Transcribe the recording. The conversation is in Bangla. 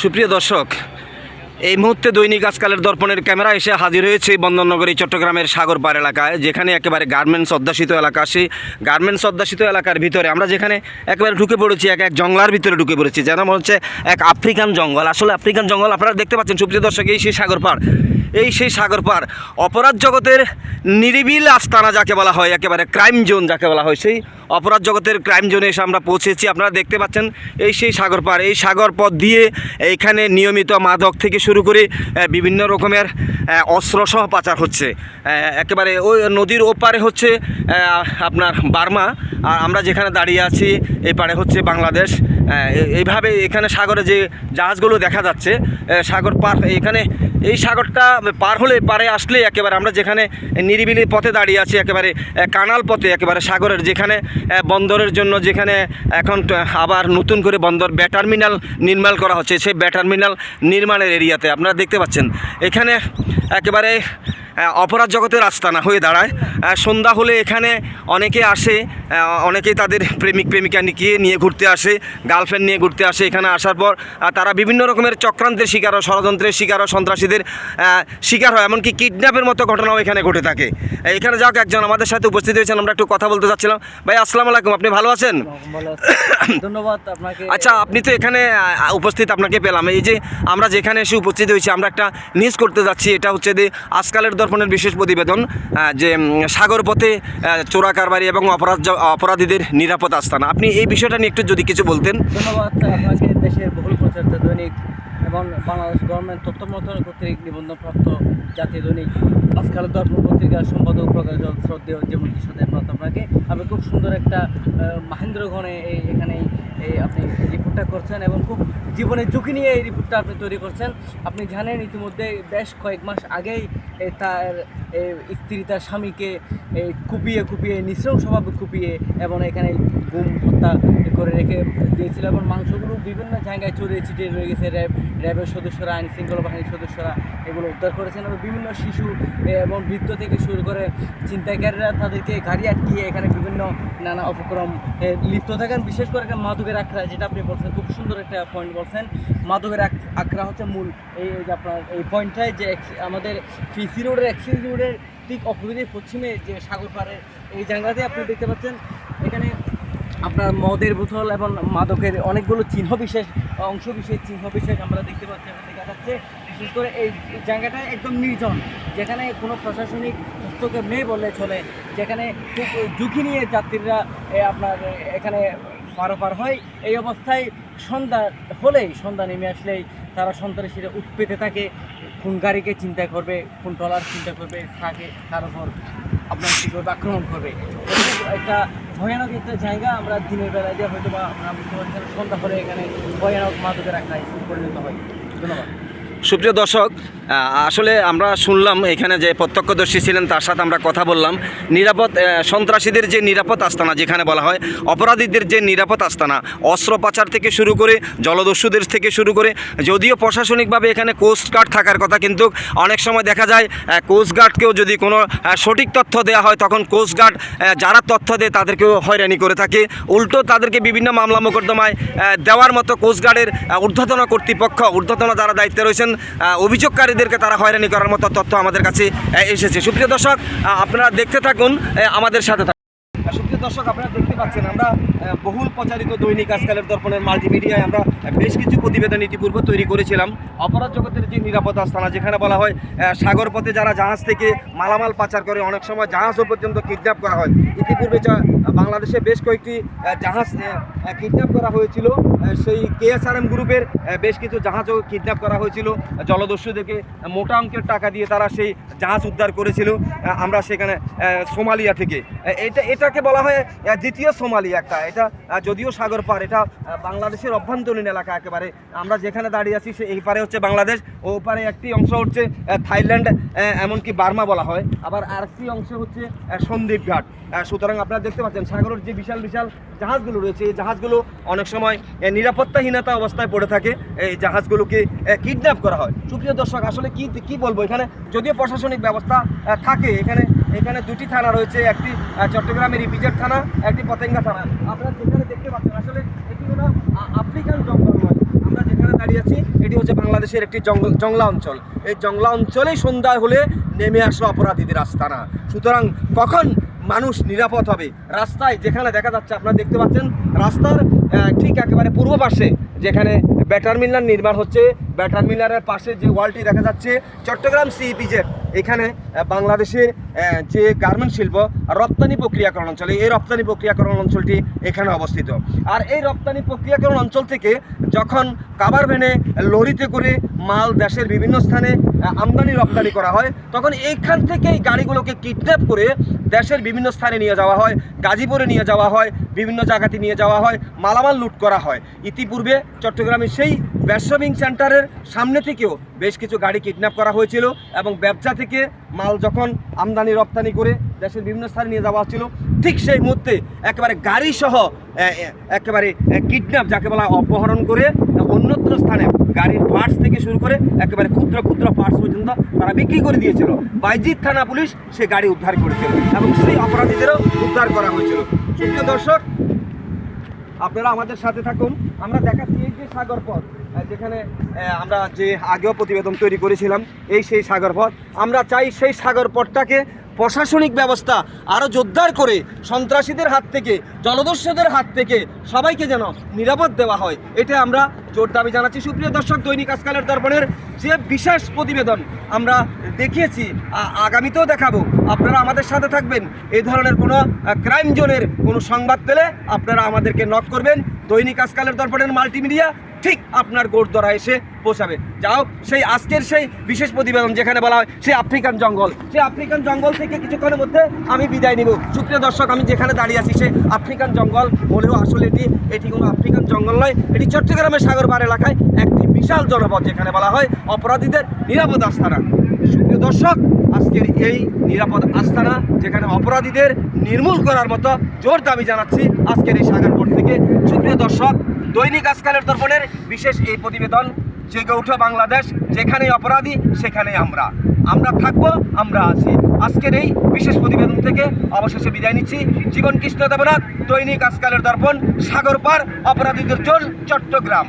সুপ্রিয় দর্শক, এই মুহূর্তে দৈনিক আজকালের দর্পণের ক্যামেরা এসে হাজির হয়েছে বন্দরনগরী চট্টগ্রামের সাগরপাড় এলাকায়, যেখানে একেবারে গার্মেন্টস অধ্যাসিত এলাকা। সেই গার্মেন্টস অধ্যাসিত এলাকার ভিতরে আমরা যেখানে একেবারে ঢুকে পড়েছি, এক জঙ্গলার ভিতরে ঢুকে পড়েছি, যেন মনে হচ্ছে এক আফ্রিকান জঙ্গল। আসলে আফ্রিকান জঙ্গল আপনারা দেখতে পাচ্ছেন। সুপ্রিয় দর্শক, এই সেই সাগরপাড়, এই সেই সাগরপাড়, অপরাধ জগতের নিরিবিল আস্তানা যাকে বলা হয়, একেবারে ক্রাইম জোন যাকে বলা হয়, সেই অপরাধ জগতের ক্রাইম জোনে এসে আমরা পৌঁছেছি। আপনারা দেখতে পাচ্ছেন এই সেই সাগরপাড়। এই সাগর পথ দিয়ে এইখানে নিয়মিত মাদক থেকে শুরু করে বিভিন্ন রকমের অস্ত্রসহ পাচার হচ্ছে। একেবারে ওই নদীর ওপারে হচ্ছে আপনার বার্মা, আর আমরা যেখানে দাঁড়িয়ে আছি এই পারে হচ্ছে বাংলাদেশ। এইভাবে এখানে সাগরে যে জাহাজগুলো দেখা যাচ্ছে, সাগর পার, এখানে এই সাগরটা পার হলে পারে আসলে একেবারে আমরা যেখানে নিরিবিলি পথে দাঁড়িয়ে আছি, একেবারে কানাল পথে, একেবারে সাগরের যেখানে বন্দরের জন্য যেখানে এখন আবার নতুন করে বন্দর টার্মিনাল নির্মাণ করা হচ্ছে, সেই টার্মিনাল নির্মাণের এরিয়াতে আপনারা দেখতে পাচ্ছেন এখানে একেবারে অপরাধ জগতের আস্তানা হয়ে দাঁড়ায়। সন্ধ্যা হলে এখানে অনেকে আসে, অনেকেই তাদের প্রেমিক প্রেমিকা নিয়ে ঘুরতে আসে, গার্লফ্রেন্ড নিয়ে ঘুরতে আসে। এখানে আসার পর তারা বিভিন্ন রকমের চক্রান্তের শিকার ও ষড়যন্ত্রের শিকার ও সন্ত্রাসীদের শিকার হয়, এমনকি কিডন্যাপের মতো ঘটনাও এখানে ঘটে থাকে। এখানে যাক একজন আমাদের সাথে উপস্থিত হয়েছেন, আমরা একটু কথা বলতে চাচ্ছিলাম। ভাই আসসালামু আলাইকুম, আপনি ভালো আছেন? ধন্যবাদ আপনাকে। আচ্ছা, আপনি তো এখানে উপস্থিত, আপনাকে পেলাম। এই যে আমরা যেখানে এসে উপস্থিত হয়েছি, আমরা একটা নিউজ করতে যাচ্ছি। এটা হচ্ছে যে আজকালের দর্পণের বিশেষ প্রতিবেদন, যে সাগর পথে চোরা কারবারি এবং অপরাধীদের নিরাপদ আস্তানা। আপনি এই বিষয়টা নিয়ে একটু যদি কিছু বলতেন। ধন্যবাদ আপনাকে। দেশের বহুল প্রচারিত দৈনিক এবং বাংলাদেশ গভর্নমেন্ট তথ্য মন্ত্রণালয় কর্তৃক নিবন্ধনপ্রাপ্ত জাতীয় দৈনিক আজকালের দর্পণ পত্রিকার সম্পাদক প্রকাশক শ্রদ্ধেয় যেমন সাথে আপনাকে আপনি খুব সুন্দর একটা মাহেন্দ্রগণে এখানে আপনি রিপোর্টটা করছেন এবং খুব জীবনের ঝুঁকি নিয়ে এই রিপোর্টটা আপনি তৈরি করছেন। আপনি জানেন ইতিমধ্যে বেশ কয়েক মাস আগেই তার স্ত্রী তার স্বামীকে কুপিয়ে নৃশংসভাবে কুপিয়ে এবং এখানে গুম হত্যা করে রেখে দিয়েছিল এবং মাংসগুলো বিভিন্ন জায়গায় ছড়িয়ে ছিটিয়ে রয়ে গেছে। র্যাবের সদস্যরা, আইন শৃঙ্খলা বাহিনীর সদস্যরা এগুলো উদ্ধার করেছেন এবং বিভিন্ন শিশু এবং বৃদ্ধ থেকে শুরু করে ছিনতাইকারীরা তাদেরকে গাড়ি আটকিয়ে এখানে বিভিন্ন নানা উপক্রম লিপ্ত থাকেন। বিশেষ করে মাদকের আখড়া, যেটা আপনি বলছেন, খুব সুন্দর একটা পয়েন্ট বলছেন। মাদকের আখড়া হচ্ছে মূল এই যে আপনার এই পয়েন্টটায়, যে আমাদের ফিসি রোডের এক্সচেঞ্জ রোডের ঠিক অপোজিটের পশ্চিমে যে সাগর পাড়ের এই জায়গাতে আপনি দেখতে পাচ্ছেন এখানে আপনার মদের বোতল এবং মাদকের অনেকগুলো চিহ্ন বিশেষ আমরা দেখতে পাচ্ছি, দেখা যাচ্ছে। বিশেষ করে এই জায়গাটা একদম নির্জন, যেখানে কোনো প্রশাসনিক হস্তক্ষেপ নেই বললে চলে, যেখানে খুব ঝুঁকি নিয়ে যাত্রীরা আপনার এখানে পারাপার হয়। এই অবস্থায় সন্ধ্যা নেমে আসলেই তারা সন্ত্রাসীরা উৎপেতে থাকে, কোন গাড়িকে চিন্তা করবে, কোন ট্রলার চিন্তা করবে, তাকে তার উপর আপনার কী করবে, আক্রমণ করবে। একটা ভয়ানক একটা জায়গা। আমরা দিনের বেলায় যে হয়তো বা আমরা বুঝতে পারছি, সন্ধ্যা হলে এখানে ভয়ানক মাদকের একটা পরিণত হয়। ধন্যবাদ। সুপ্রিয় দর্শক, আসলে আমরা শুনলাম এখানে যে প্রত্যক্ষদর্শী ছিলেন, তার সাথে আমরা কথা বললাম। সন্ত্রাসীদের যে নিরাপদ আস্তানা যেখানে বলা হয়, অপরাধীদের যে নিরাপদ আস্তানা, অস্ত্র পাচার থেকে শুরু করে জলদস্যুদের থেকে শুরু করে, যদিও প্রশাসনিকভাবে এখানে কোস্টগার্ড থাকার কথা, কিন্তু অনেক সময় দেখা যায় কোস্টগার্ডকেও যদি কোনো সঠিক তথ্য দেওয়া হয়, তখন কোস্টগার্ড যারা তথ্য দেয় তাদেরকেও হয়রানি করে থাকে। উল্টো তাদেরকে বিভিন্ন মামলা মোকদ্দমায় দেওয়ার মতো কোস্টগার্ডের ঊর্ধ্বতন কর্তৃপক্ষ, ঊর্ধ্বতন যারা দায়িত্বে রয়েছেন, অভিযোগকারীদেরকে তারা হয়রানি করার মতো তথ্য আমাদের কাছে এসেছে। সুপ্রিয় দর্শক, আপনারা দেখতে থাকুন, আমাদের সাথে থাকুন। সুপ্রিয় দর্শক, আপনারা দেখতে পাচ্ছেন আমরা বহুল প্রচারিত দৈনিক আজকালের দর্পণের মাল্টিমিডিয়ায় আমরা বেশ কিছু প্রতিবেদন ইতিপূর্বে তৈরি করেছিলাম। অপরাধ জগতের যে নিরাপদ আস্তানা, যেখানে বলা হয় সাগর পথে যারা জাহাজ থেকে মালামাল পাচার করে, অনেক সময় জাহাজও পর্যন্ত কিডন্যাপ করা হয়। ইতিপূর্বে বাংলাদেশে বেশ কয়েকটি জাহাজ কিডন্যাপ করা হয়েছিল। সেই KSRM গ্রুপের বেশ কিছু জাহাজও কিডন্যাপ করা হয়েছিল। জলদস্যুদেরকে মোটা অঙ্কের টাকা দিয়ে তারা সেই জাহাজ উদ্ধার করেছিল। আমরা সেখানে সোমালিয়া থেকে, এটাকে বলা হয় দ্বিতীয় সোমালিয়া একটা। এটা যদিও সাগর পার, এটা বাংলাদেশের অভ্যন্তরীণ এলাকা একেবারে। আমরা যেখানে দাঁড়িয়ে আছি এই পারে হচ্ছে বাংলাদেশ, ও পারে একটি অংশ হচ্ছে থাইল্যান্ড, এমনকি বার্মা বলা হয়, আবার আরেকটি অংশ হচ্ছে সন্দ্বীপ ঘাট। সুতরাং আপনারা দেখতে পাচ্ছেন সাগরের যে বিশাল বিশাল জাহাজগুলো রয়েছে, এই জাহাজগুলো অনেক সময় নিরাপত্তাহীনতা অবস্থায় পড়ে থাকে, এই জাহাজগুলোকে কিডন্যাপ করা হয়। সুপ্রিয় দর্শক, আসলে কি বলবো, এখানে যদিও প্রশাসনিক ব্যবস্থা থাকে, এখানে দুটি থানা রয়েছে, একটি চট্টগ্রামের ইপিজেড থানা, একটি পতেঙ্গা থানা। আপনারা যেখানে দেখতে পাচ্ছেন আসলে এটি হলো আফ্রিকান জঙ্গল নয়। আমরা যেখানে দাঁড়িয়ে আছি এটি হচ্ছে বাংলাদেশের একটি জংলা অঞ্চল। এই জংলা অঞ্চলেই সন্ধ্যা হলে নেমে আসলো অপরাধীদের আস্তানা। সুতরাং কখন মানুষ নিরাপদ হবে? রাস্তায় যেখানে দেখা যাচ্ছে, আপনারা দেখতে পাচ্ছেন রাস্তার ঠিক একেবারে পূর্ব পাশে যেখানে ব্যাটার মিলার নির্মাণ হচ্ছে, ব্যাটার মিলারের পাশে যে ওয়ালটি দেখা যাচ্ছে চট্টগ্রাম সিইপিজেড, এখানে বাংলাদেশের যে গার্মেন্ট শিল্প রপ্তানি প্রক্রিয়াকরণ অঞ্চল, এই রপ্তানি প্রক্রিয়াকরণ অঞ্চলটি এখানে অবস্থিত। আর এই রপ্তানি প্রক্রিয়াকরণ অঞ্চল থেকে যখন কাভার ভ্যানে লরিতে করে মাল দেশের বিভিন্ন স্থানে আমদানি রপ্তানি করা হয়, তখন এইখান থেকে এই গাড়িগুলোকে কিডন্যাপ করে দেশের বিভিন্ন স্থানে নিয়ে যাওয়া হয়, গাজীপুরে নিয়ে যাওয়া হয়, বিভিন্ন জায়গাতে নিয়ে যাওয়া হয়, মালামাল লুট করা হয়। ইতিপূর্বে চট্টগ্রামের সেই শপিং সেন্টারের সামনে থেকেও বেশ কিছু গাড়ি কিডন্যাপ করা হয়েছিল এবং ব্যবসা থেকে মাল যখন আমদানি রপ্তানি করে দেশের বিভিন্ন স্থানে নিয়ে যাওয়া হচ্ছিল, ঠিক সেই মুহূর্তে একেবারে গাড়ি সহ একেবারে কিডন্যাপ, যাকে বলা অপহরণ করে অন্যত্র স্থানে গাড়ির পার্টস থেকে শুরু করে একেবারে ক্ষুদ্র ক্ষুদ্র পার্টস পর্যন্ত তারা বিক্রি করে দিয়েছিল। বাইজিৎ থানা পুলিশ সে গাড়ি উদ্ধার করেছিল এবং সেই অপরাধীদেরও উদ্ধার করা হয়েছিল। সুপ্রিয় দর্শক, আপনারা আমাদের সাথে থাকুন। আমরা দেখাচ্ছি এই যে সাগর পথ, যেখানে আমরা যে আগেও প্রতিবেদন তৈরি করেছিলাম, এই সেই সাগর পথ। আমরা চাই সেই সাগর পথটাকে প্রশাসনিক ব্যবস্থা আরও জোরদার করে সন্ত্রাসীদের হাত থেকে, জলদস্যুদের হাত থেকে সবাইকে যেন নিরাপদ দেওয়া হয়, এটা আমরা জোর দাবি জানাচ্ছি। সুপ্রিয় দর্শক, দৈনিক আজকালের দর্পণের যে বিশেষ প্রতিবেদন আমরা দেখিয়েছি, আগামীতেও দেখাবো। আপনারা আমাদের সাথে থাকবেন। এই ধরনের কোনো ক্রাইম জোনের কোনো সংবাদ পেলে আপনারা আমাদেরকে নক করবেন। দৈনিক আজকালের দর্পণের মাল্টিমিডিয়া ঠিক আপনার গোড়দরা এসে পৌঁছাবে। যাও সেই আজকের সেই বিশেষ প্রতিবেদন, যেখানে বলা হয় সেই আফ্রিকান জঙ্গল, সেই আফ্রিকান জঙ্গল থেকে কিছুক্ষণের মধ্যে আমি বিদায় নিব। সুপ্রিয় দর্শক, আমি যেখানে দাঁড়িয়ে আছি সেই আফ্রিকান জঙ্গল হলেও আসলে এটি কোনো আফ্রিকান জঙ্গল নয়, এটি চট্টগ্রামের সাগরপাড় এলাকায় একটি বিশাল জনপদ, যেখানে বলা হয় অপরাধীদের নিরাপদ আস্তানা। সুপ্রিয় দর্শক, আজকের এই নিরাপদ আস্তানা, যেখানে অপরাধীদের নির্মূল করার মতো জোর দাবি জানাচ্ছি আজকের এই সাগরপট থেকে। সুপ্রিয় দর্শক, দৈনিক আজকালের দর্পণের বিশেষ এই প্রতিবেদন, জেগে উঠো বাংলাদেশ, যেখানে অপরাধী সেখানে আমরা থাকবো, আমরা আছি। আজকের এই বিশেষ প্রতিবেদন থেকে অবশেষে বিদায় নিচ্ছি। জীবন কৃষ্ণ দেবনাথ, দৈনিক আজকালের দর্পণ, সাগরপাড়, অপরাধীদের জল, চট্টগ্রাম।